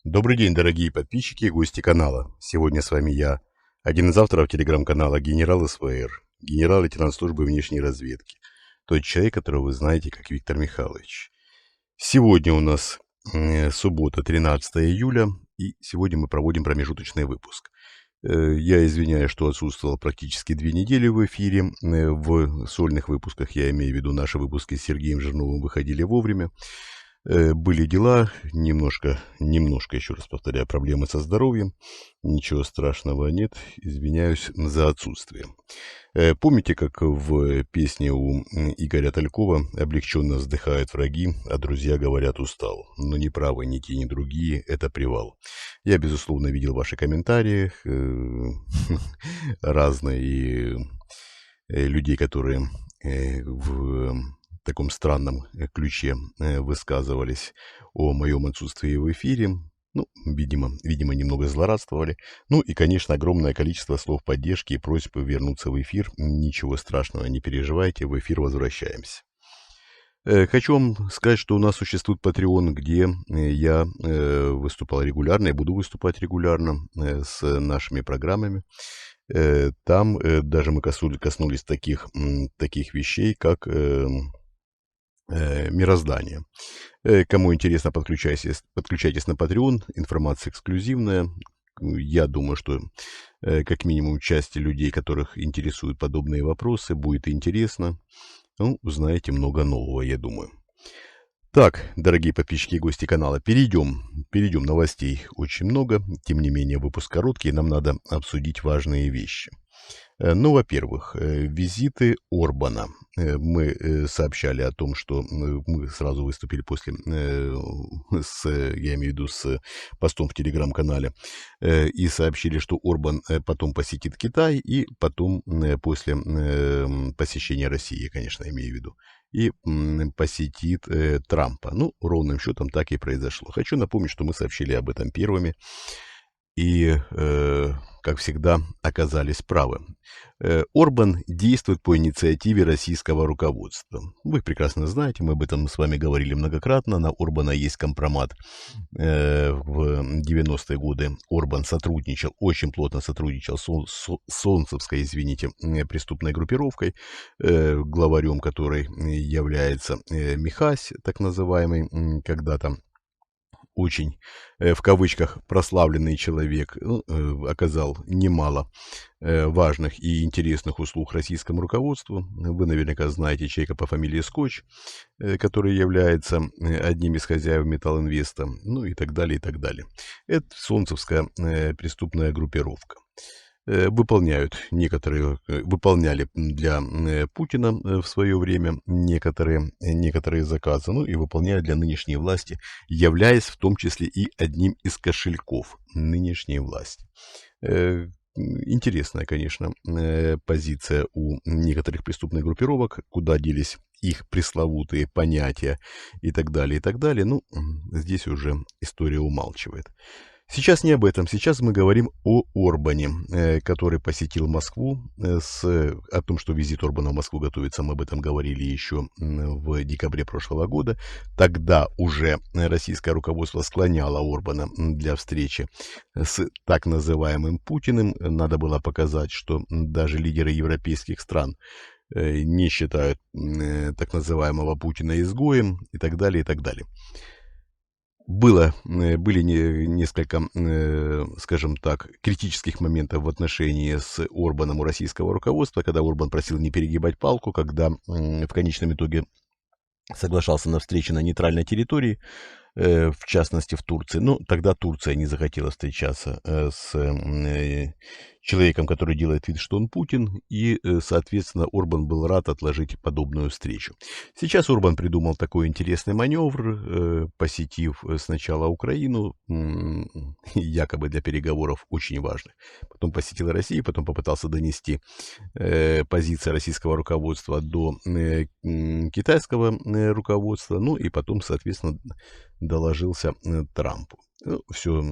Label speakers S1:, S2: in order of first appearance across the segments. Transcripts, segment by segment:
S1: Добрый день, дорогие подписчики и гости канала. Сегодня с вами я, один из авторов телеграм-канала генерал СВР, генерал-лейтенант службы внешней разведки, тот человек, которого вы знаете как Виктор Михайлович. Сегодня у нас суббота, 13 июля, и сегодня мы проводим промежуточный выпуск. Я извиняюсь, что отсутствовал практически 2 недели в эфире. В сольных выпусках, я имею в виду наши выпуски с Сергеем Жирновым, выходили вовремя. Были дела, немножко, еще раз повторяю, проблемы со здоровьем. Ничего страшного нет, извиняюсь за отсутствие. Помните, как в песне у Игоря Талькова «Облегченно вздыхают враги, а друзья говорят устал». Но ни правы, ни те, ни другие – это привал. Я, безусловно, видел ваши комментарии, разные, и людей, которые в таком странном ключе высказывались о моем отсутствии в эфире. Ну, видимо, немного злорадствовали. Ну и, конечно, огромное количество слов поддержки и просьб вернуться в эфир. Ничего страшного, не переживайте, в эфир возвращаемся. Хочу вам сказать, что у нас существует Patreon, где я выступал регулярно и буду выступать регулярно с нашими программами. Там даже мы коснулись таких вещей, как мироздание. Кому интересно, подключайтесь на Patreon. Информация эксклюзивная. Я думаю, что как минимум части людей, которых интересуют подобные вопросы, будет интересно. Ну, узнаете много нового, я думаю. Так, дорогие подписчики и гости канала, перейдем. Новостей очень много. Тем не менее, выпуск короткий, нам надо обсудить важные вещи. Ну, во-первых, визиты Орбана. Мы сообщали о том, что мы сразу выступили после, я имею в виду с постом в телеграм-канале, и сообщили, что Орбан потом посетит Китай, и потом после посещения России, конечно, имею в виду, и посетит Трампа. Ну, ровным счетом так и произошло. Хочу напомнить, что мы сообщили об этом первыми. И, как всегда, оказались правы. Орбан действует по инициативе российского руководства. Вы прекрасно знаете, мы об этом с вами говорили многократно. На Орбана есть компромат. В 90-е годы Орбан сотрудничал, очень плотно сотрудничал с Солнцевской, преступной группировкой, главарем которой является Михась, так называемый, когда-то очень, в кавычках, прославленный человек, оказал немало важных и интересных услуг российскому руководству. Вы наверняка знаете человека по фамилии Скотч, который является одним из хозяев Металлинвеста, ну и так далее, и так далее. Это солнцевская преступная группировка. Выполняли для Путина в свое время некоторые заказы, ну и выполняют для нынешней власти, являясь в том числе и одним из кошельков нынешней власти. Интересная, конечно, позиция у некоторых преступных группировок, куда делись их пресловутые понятия и так далее, и так далее. Ну, здесь уже история умалчивает. Сейчас не об этом. Сейчас мы говорим о Орбане, который посетил Москву. О том, что визит Орбана в Москву готовится, мы об этом говорили еще в декабре прошлого года. Тогда уже российское руководство склоняло Орбана для встречи с так называемым Путиным. Надо было показать, что даже лидеры европейских стран не считают так называемого Путина изгоем и так далее, и так далее. Были несколько, скажем так, критических моментов в отношении с Орбаном у российского руководства, когда Орбан просил не перегибать палку, когда в конечном итоге соглашался на встречи на нейтральной территории, в частности в Турции. Но тогда Турция не захотела встречаться с человеком, который делает вид, что он Путин, и, соответственно, Орбан был рад отложить подобную встречу. Сейчас Орбан придумал такой интересный маневр, посетив сначала Украину, якобы для переговоров очень важных, потом посетил Россию, потом попытался донести позиции российского руководства до китайского руководства, ну и потом, соответственно, доложился Трампу. Ну, все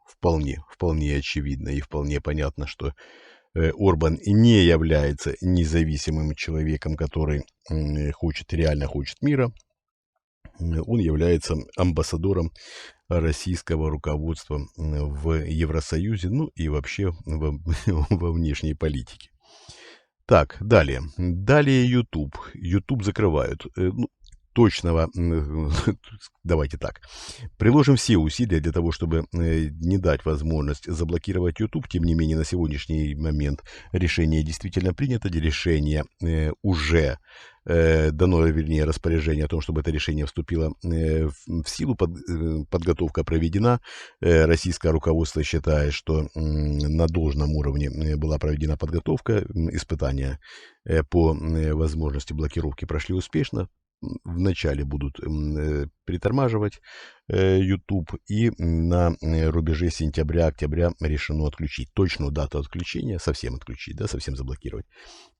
S1: вполне очевидно и вполне понятно, что Орбан не является независимым человеком, который реально хочет мира. Он является амбассадором российского руководства в Евросоюзе, ну и вообще во внешней политике. Так, далее. Далее YouTube. YouTube закрывают. Ну, точного, давайте так. Приложим все усилия для того, чтобы не дать возможность заблокировать YouTube. Тем не менее, на сегодняшний момент решение действительно принято, решение уже дано, вернее, распоряжение о том, чтобы это решение вступило в силу, подготовка проведена. Российское руководство считает, что на должном уровне была проведена подготовка, испытания по возможности блокировки прошли успешно. Вначале будут притормаживать YouTube, и на рубеже сентября-октября решено отключить. Точную дату отключения, совсем отключить, да, совсем заблокировать.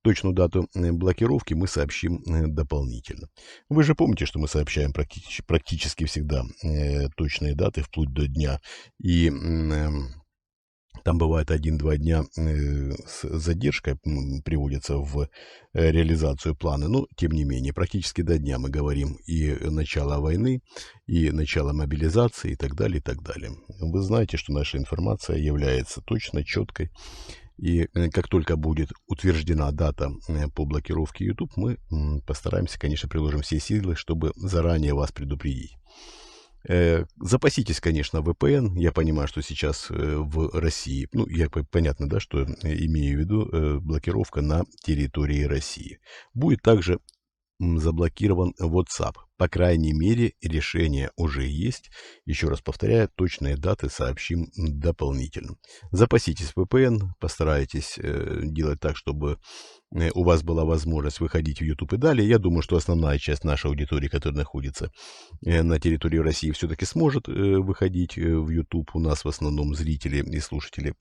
S1: Точную дату блокировки мы сообщим дополнительно. Вы же помните, что мы сообщаем практически всегда точные даты, вплоть до дня. И там бывает 1-2 дня с задержкой приводится в реализацию плана, но тем не менее, практически до дня мы говорим и начало войны, и начало мобилизации и так далее, и так далее. Вы знаете, что наша информация является точно, четкой, и как только будет утверждена дата по блокировке YouTube, мы постараемся, конечно, приложим все силы, чтобы заранее вас предупредить. Запаситесь, конечно, VPN. Я понимаю, что сейчас в России, ну, понятно, да, что имею в виду блокировка на территории России. Будет также заблокирован WhatsApp. По крайней мере, решение уже есть. Еще раз повторяю, точные даты сообщим дополнительно. Запаситесь VPN, постарайтесь делать так, чтобы у вас была возможность выходить в YouTube и далее. Я думаю, что основная часть нашей аудитории, которая находится на территории России, все-таки сможет выходить в YouTube. У нас в основном зрители и слушатели,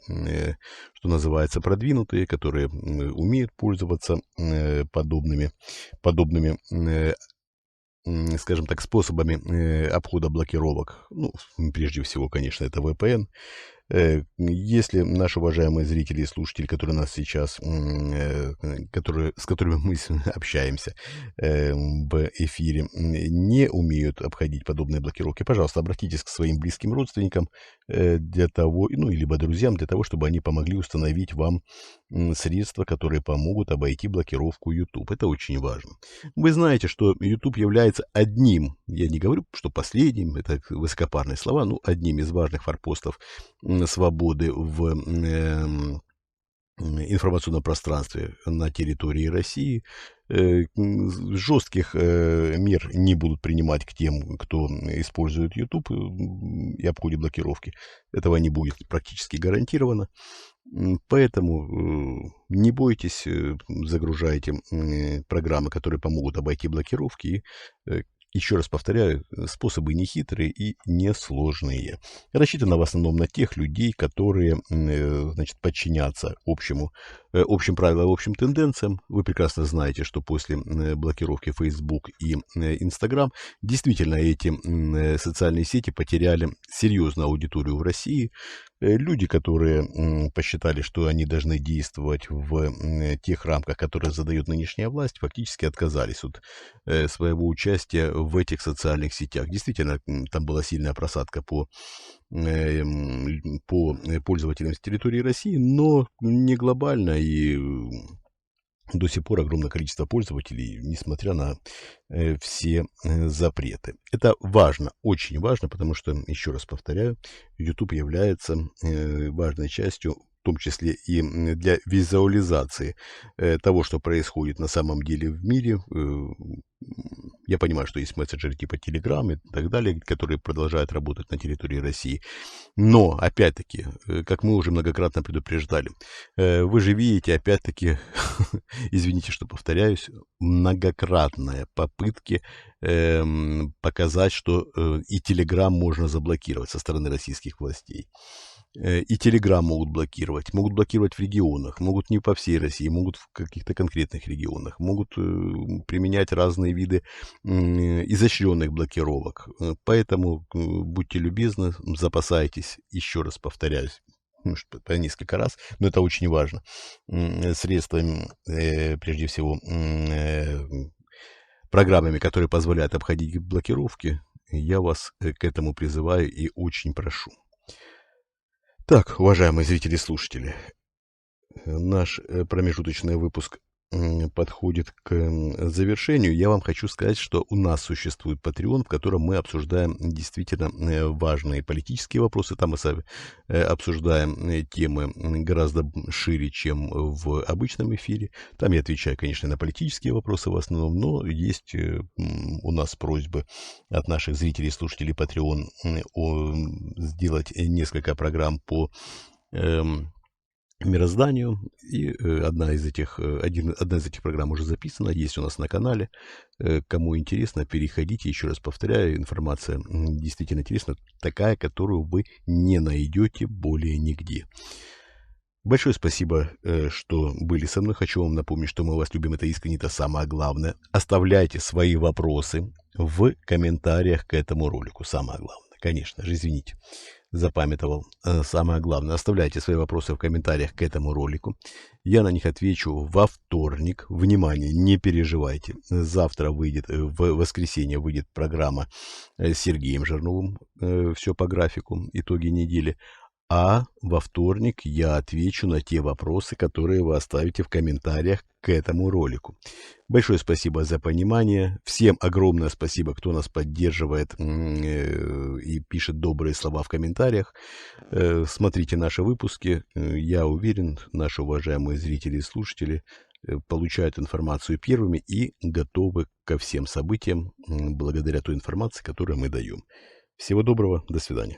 S1: что называется, продвинутые, которые умеют пользоваться подобными скажем так, способами обхода блокировок. Ну, прежде всего, конечно, это VPN. Если наши уважаемые зрители и слушатели, которые нас сейчас, с которыми мы общаемся в эфире, не умеют обходить подобные блокировки, пожалуйста, обратитесь к своим близким родственникам для того, ну, либо друзьям, для того, чтобы они помогли установить вам средства, которые помогут обойти блокировку YouTube. Это очень важно. Вы знаете, что YouTube является одним, я не говорю, что последним, это высокопарные слова, но одним из важных форпостов свободы в информационном пространстве на территории России. Жестких мер не будут принимать к тем, кто использует YouTube и обходит блокировки. Этого не будет практически гарантированно. Поэтому не бойтесь, загружайте программы, которые помогут обойти блокировки. И, еще раз повторяю, способы не хитрые и несложные. Рассчитано в основном на тех людей, которые, значит, подчинятся общим правилам, общим тенденциям. Вы прекрасно знаете, что после блокировки Facebook и Instagram действительно эти социальные сети потеряли серьезную аудиторию в России. Люди, которые посчитали, что они должны действовать в тех рамках, которые задает нынешняя власть, фактически отказались от своего участия в этих социальных сетях. Действительно, там была сильная просадка по пользователям с территории России, но не глобально, и до сих пор огромное количество пользователей, несмотря на все запреты. Это важно, очень важно, потому что, еще раз повторяю, YouTube является важной частью, в том числе и для визуализации того, что происходит на самом деле в мире. Я понимаю, что есть мессенджеры типа Telegram и так далее, которые продолжают работать на территории России. Но, опять-таки, как мы уже многократно предупреждали, вы же видите, опять-таки, извините, что повторяюсь, многократные попытки показать, что и Telegram можно заблокировать со стороны российских властей. И Telegram могут блокировать в регионах, могут не по всей России, могут в каких-то конкретных регионах, могут применять разные виды изощренных блокировок. Поэтому будьте любезны, запасайтесь, еще раз повторяюсь, по несколько раз, но это очень важно, средствами, прежде всего, программами, которые позволяют обходить блокировки. Я вас к этому призываю и очень прошу. Так, уважаемые зрители и слушатели, наш промежуточный выпуск подходит к завершению. Я вам хочу сказать, что у нас существует Patreon, в котором мы обсуждаем действительно важные политические вопросы. Там мы обсуждаем темы гораздо шире, чем в обычном эфире. Там я отвечаю, конечно, на политические вопросы в основном, но есть у нас просьбы от наших зрителей и слушателей Patreon сделать несколько программ по мирозданию, и одна из этих программ уже записана, есть у нас на канале. Кому интересно, переходите, еще раз повторяю, информация действительно интересна, такая, которую вы не найдете более нигде. Большое спасибо, что были со мной. Хочу вам напомнить, что мы вас любим, это искренне, это самое главное. Оставляйте свои вопросы в комментариях к этому ролику, самое главное. Конечно же, извините, запамятовал. Самое главное, оставляйте свои вопросы в комментариях к этому ролику. Я на них отвечу во вторник. Внимание, не переживайте. Завтра выйдет, в воскресенье выйдет программа с Сергеем Жирновым. Все по графику, итоги недели. А во вторник я отвечу на те вопросы, которые вы оставите в комментариях к этому ролику. Большое спасибо за понимание. Всем огромное спасибо, кто нас поддерживает и пишет добрые слова в комментариях. Смотрите наши выпуски. Я уверен, наши уважаемые зрители и слушатели получают информацию первыми и готовы ко всем событиям благодаря той информации, которую мы даем. Всего доброго. До свидания.